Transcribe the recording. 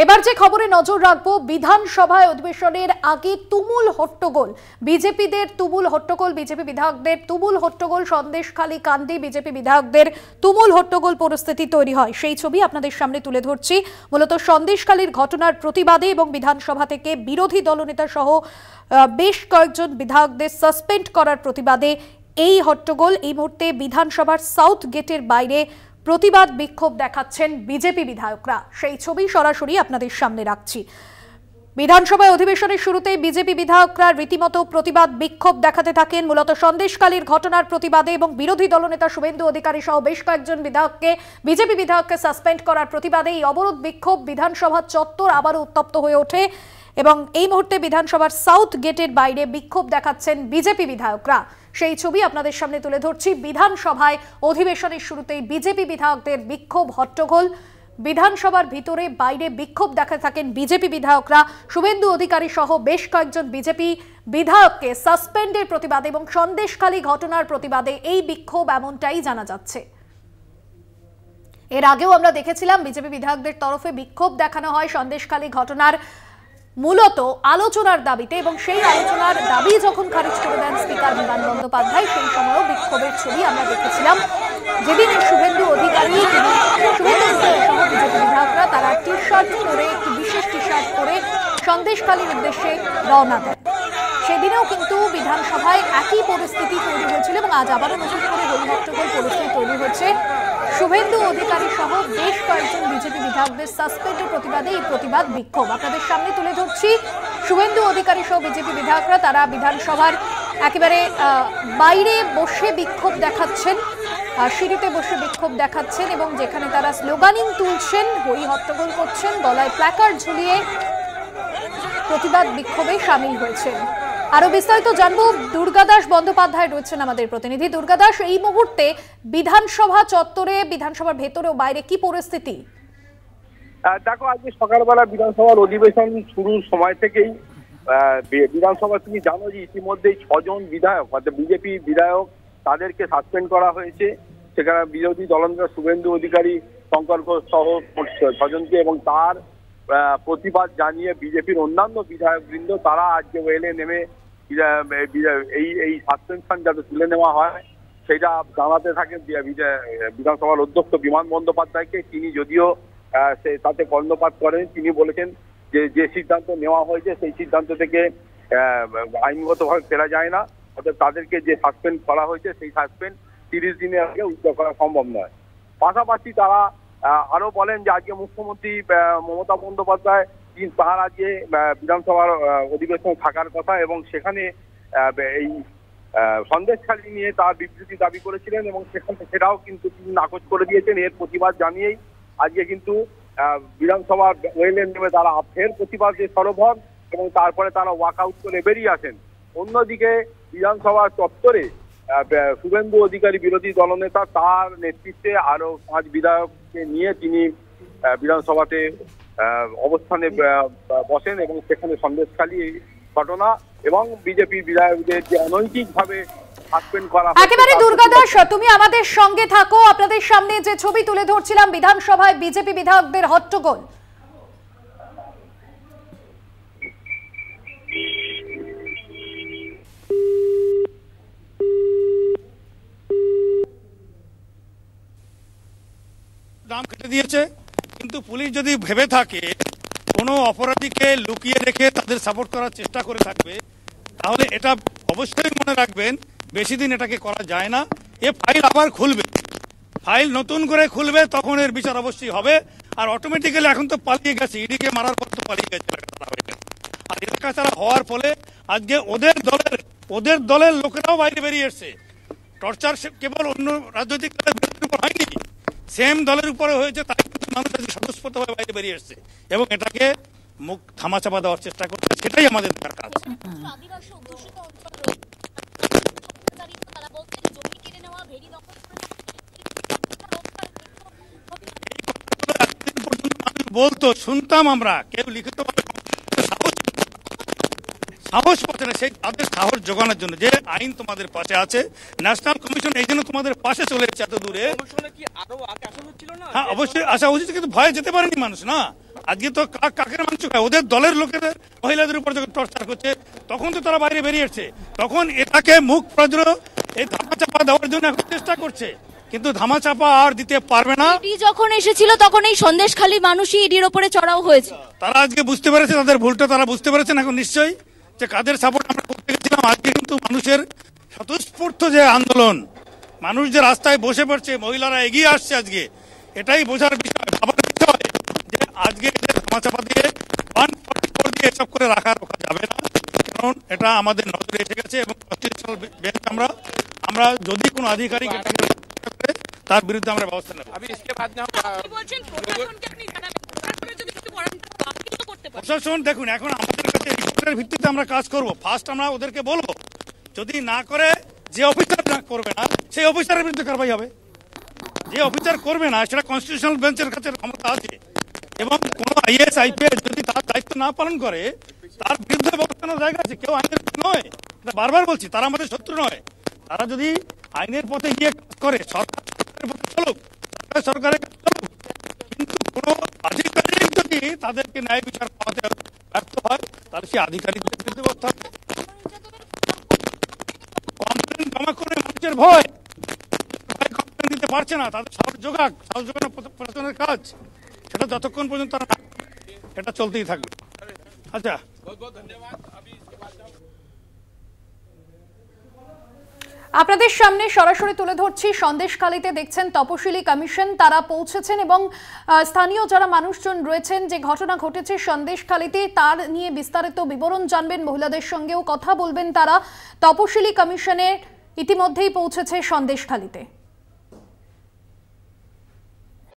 এবার যে খবরে নজর রাখবো, বিধানসভায় অধিবেশনের আগে তুমুল হট্টগোল, বিজেপিদের তুমুল হট্টগোল, বিজেপি বিধায়কদের তুমুল হট্টগোল, সন্দেশখালী কাণ্ডে বিজেপি বিধায়কদের তুমুল হট্টগোল পরিস্থিতি তৈরি হয়। সেই ছবি আপনাদের সামনে তুলে ধরছি। মূলত সন্দেশখালীর ঘটনার প্রতিবাদে এবং বিধানসভা থেকে বিরোধী দলনেতা সহ বেশ কয়েকজন বিধায়কদের সাসপেন্ড করার প্রতিবাদে এই হট্টগোল। এই মুহূর্তে বিধানসভার সাউথ গেটের বাইরে প্রতিবাদ বিক্ষোভ দেখাচ্ছেন বিজেপি বিধায়করা। সেই ছবি সরাসরি আপনাদের সামনে রাখছি। বিধানসভায় অধিবেশনের শুরুতে বিজেপি বিধায়করা রীতিমতো প্রতিবাদ বিক্ষোভ দেখাতে থাকেন। মূলত সন্দেশখালীর ঘটনার প্রতিবাদে এবং বিরোধী দলনেতা শুভেন্দু অধিকারী সহ বেশ কয়েকজন বিজেপি বিধায়ককে সাসপেন্ড করার প্রতিবাদে এই অবরোধ বিক্ষোভ বিধানসভা চত্বর আবারও উত্তপ্ত হয়ে ওঠে এবং এই মুহূর্তে বিধানসভার সাউথ গেটের বাইরে বিক্ষোভ দেখাচ্ছেন বিজেপি বিধায়করা। সেই ছবি আপনাদের সামনে তুলে ধরছি। বিধানসভায় অধিবেশনের শুরুতেই বিজেপি বিধায়কদের বিক্ষোভ হট্টগোল। বিধানসভার ভিতরে বাইরে বিক্ষোভ দেখা থাকেন বিজেপি বিধায়করা। শুভেন্দু অধিকারী সহ বেশ কয়েকজন বিজেপি বিধায়ককে সাসপেন্ডের প্রতিবাদে এবং সন্দেশখালী ঘটনার প্রতিবাদে এই বিক্ষোভ, এমনটাই জানা যাচ্ছে। এর আগেও আমরা দেখেছিলাম বিজেপি বিধায়কদের তরফে বিক্ষোভ দেখানো হয় সন্দেশখালী ঘটনার মূলত আলোচনার দাবিতে, এবং সেই আলোচনার দাবি যখন খারিজ করে দেন স্পিকার বিমান বন্দ্যোপাধ্যায়, সেই সময়ও বিক্ষোভের ছবি আমরা দেখেছিলাম। যেদিন শুভেন্দু অধিকারী সহ বিজেপি বিধায়করা তারা টি শার্ট পরে, একটি বিশেষ টি শার্ট পরে সন্দেশখালীর উদ্দেশ্যে রওনা দেন, সেদিনেও কিন্তু বিধানসভায় একই পরিস্থিতি তৈরি হয়েছিল এবং আজ আবারও নতুন করে হট্টগোল পরিস্থিতি তৈরি হয়েছে। শুভেন্দু অধিকারী সহ বেশ কয়েকজন বিজেপি বিধায়কদের সাসপেন্ডের প্রতিবাদে এই প্রতিবাদ বিক্ষোভ আপনাদের সামনে তুলে ধরছি। শুভেন্দু অধিকারী সহ বিজেপি বিধায়করা তারা বিধানসভার একেবারে বাইরে বসে বিক্ষোভ দেখাচ্ছেন, সিঁড়িতে বসে বিক্ষোভ দেখাচ্ছেন এবং যেখানে তারা স্লোগানিং তুলছেন, হই হট্টগোল করছেন, গলায় প্ল্যাকার্ড ঝুলিয়ে প্রতিবাদ বিক্ষোভে সামিল হয়েছেন। আরো বিস্তারিত জানবো, দুর্গাদাস বন্দ্যোপাধ্যায় রয়েছেন আমাদের প্রতিনিধি। দুর্গাদাস, এই মুহূর্তে বিধানসভা চত্বরে, বিধানসভার ভেতরে ও বাইরে কি পরিস্থিতি? দেখো, আজকে সকালবেলা বিধানসভার অধিবেশন শুরুর সময় থেকেই বিধানসভা, তুমি জানো যে ইতিমধ্যেই 6 জন বিধায়ক, অর্থাৎ বিজেপি বিধায়ক, তাদেরকে সাসপেন্ড করা হয়েছে। সেখানে বিরোধী দলনেতা শুভেন্দু অধিকারী, শঙ্কর ঘোষ সহ 6 জনকে, এবং তার প্রতিবাদ জানিয়ে বিজেপির অন্যান্য বিধায়কবৃন্দ তারা আজকে ওয়েলে নেমে এই সাসপেনশন যাতে তুলে নেওয়া হয় সেটা জানাতে থাকেন বিধানসভার অধ্যক্ষ বিমান বন্দ্যোপাধ্যায়কে। তিনি যদিও তাতে কর্ণপাত করেন, তিনি বলেছেন যে সিদ্ধান্ত নেওয়া হয়েছে সেই সিদ্ধান্ত থেকে আইনগতভাবে ফেরা যায় না, অর্থাৎ তাদেরকে যে সাসপেন্ড করা হয়েছে সেই সাসপেন্ড 30 দিনের আগে উদ্ধার করা সম্ভব নয়। পাশাপাশি তারা আরো বলেন যে আজকে মুখ্যমন্ত্রী মমতা বন্দ্যোপাধ্যায় তার আজকে বিধানসভার অধিবেশন থাকার কথা এবং সেখানে এই সন্দেশখালী নিয়ে তার বিবৃতি দাবি করেছিলেন এবং সেটাও কিন্তু তিনি নাকচ করে দিয়েছেন। এর প্রতিবাদ জানিয়েই আজকে কিন্তু বিধানসভার ওয়েলে নেমে তারা ফের প্রতিবাদে সরব হন এবং তারপরে তারা ওয়াক আউট করে বেরিয়ে আসেন। অন্যদিকে বিধানসভার চত্বরে শুভেন্দু অধিকারী বিরোধী দলনেতা, তার নেতৃত্বে আরো 5 বিধায়ককে নিয়ে তিনি বিধানসভাতে অবস্থানে বসেন এবং সেখানে সন্দেশখালী ঘটনা এবং বিজেপি বিধায়কদের যে অনৈতিকভাবে সাসপেন্ড করা। একেবারে দুর্গাদাস, তুমি আমাদের সঙ্গে থাকো। আপনাদের সামনে যে ছবি তুলে ধরছিলাম, বিধানসভায় বিজেপি বিধায়কদের হট্টগোল। দাম কেটে দিয়েছে, কিন্তু পুলিশ যদি ভেবে থাকে কোনো অপরাধীকে লুকিয়ে রেখে তাদের সাপোর্ট করার চেষ্টা করে থাকবে, তাহলে এটা অবশ্যই মনে রাখবেন বেশি দিন এটাকে করা যায় না। এ ফাইল আবার খুলবে, ফাইল নতুন করে খুলবে, তখন এর বিচার অবশ্যই হবে। আর অটোমেটিক্যালি এখন তো পালিয়ে গেছে, ইডিকে মারার পর তো পালিয়ে গেছে, আর এলাকা ছাড়া হওয়ার ফলে আজকে ওদের দলের লোকেরাও বাইরে বেরিয়ে এসছে। টর্চার কেবল অন্য রাজনৈতিক দলের উপর হয়নি, সেম দলের উপরে হয়েছে, তাই মানুষ স্বতঃস্ফূর্তভাবে বাইরে বেরিয়ে এসছে এবং এটাকে মুখ থামাচাপা দেওয়ার চেষ্টা করছে। সেটাই আমাদের দরকার। বলতো শুনতাম আমরা, কেউ লিখিত সাহস পাচ্ছে না, সেই তাদের সাহস জোগানোর জন্য যে আইন তোমাদের পাশে আছে, ন্যাশনাল কমিশন এই জন্য তোমাদের পাশে চলে এসেছে এত দূরে। হ্যাঁ, অবশ্যই আসা উচিত, কিন্তু ভয়ে যেতে পারেনি মানুষ না। আজকে তো কাকের মাংস খায়, ওদের দলের লোকেদের মহিলাদের উপর যখন টর্চার করছে তখন তো তারা বাইরে বেরিয়েছে, তখন এটাকে মুখ প্রজ্র এই ধামাচাপা দেওয়ার জন্য এখন চেষ্টা করছে, কিন্তু ধামাচাপা আর দিতে পারবে না। ইডি যখন এসেছিল তখন এই সন্দেশখালী মানুষই ইডির ওপরে চড়াও হয়েছে। তারা আজকে বুঝতে পেরেছে তাদের ভুলটা, তারা বুঝতে পেরেছেন এখন নিশ্চয়ই যে কাদের সাপোর্ট আমরা করতে গেছিলাম। আজকে কিন্তু মানুষের স্বতঃস্ফূর্ত যে আন্দোলন, মানুষ যে রাস্তায় বসে পড়ছে, মহিলারা এগিয়ে আসছে, আজকে এটাই বোঝার বিষয়, ভাবার বিষয় যে আজকে ধামাচাপা দিয়ে 144 দিয়ে এসব করে রাখা যাবে না, কারণ এটা আমাদের নজরে এসে গেছে এবং কনস্টিটিউশনাল বেঞ্চ আমরা যদি কোনো আধিকারিক তার বিরুদ্ধে আমরা ব্যবস্থা নেব। প্রশাসন দেখুন, এখন আমাদের কাছে রিপোর্টের ভিত্তিতে আমরা কাজ করব। ফার্স্ট আমরা ওদেরকে বলবো, যদি না করে যে অফিসার না করবে না সেই অফিসারের বিরুদ্ধে কারবাই হবে। যে অফিসার করবে না সেটা কনস্টিটিউশনাল বেঞ্চের কাছে ক্ষমতা আছে, এবং কোন আইএস আইপিএস যদি তার দায়িত্ব না পালন করে তার বিরুদ্ধে ব্যবস্থা নেওয়ার জায়গা আছে। কেউ আইনের নয়, বারবার বলছি, তারা আমাদের শত্রু নয়। তারা যদি আইনের পথে গিয়ে কাজ করে, সরকারের পথে চলুক, সরকারের কাজ চলুক, কিন্তু কোনো আধিকারিক যদি তাদেরকে ন্যায় বিচার পাওয়াতে ব্যর্থ হয় তাহলে সেই আধিকারিকদের বিরুদ্ধে ব্যবস্থা হবে। কমপ্লেন জমা করে মানুষের ভয় কমপ্লেন দিতে পারছে না, তাদের সাহস যোগানো প্রশাসনের কাজ, সেটা যতক্ষণ পর্যন্ত তারা এটা চলতেই থাকবে। আচ্ছা, আপনাদের সামনে সরাসরি তুলে ধরছি সন্দেশখালীতে দেখছেন তপশিলি কমিশন, তারা পৌঁছেছেন এবং স্থানীয় যারা মানুষজন রয়েছেন, যে ঘটনা ঘটেছে সন্দেশখালীতে তার নিয়ে বিস্তারিত বিবরণ জানবেন, মহিলাদের সঙ্গেও কথা বলবেন তারা। তপশিলি কমিশনের ইতিমধ্যেই পৌঁছেছে সন্দেশখালীতে।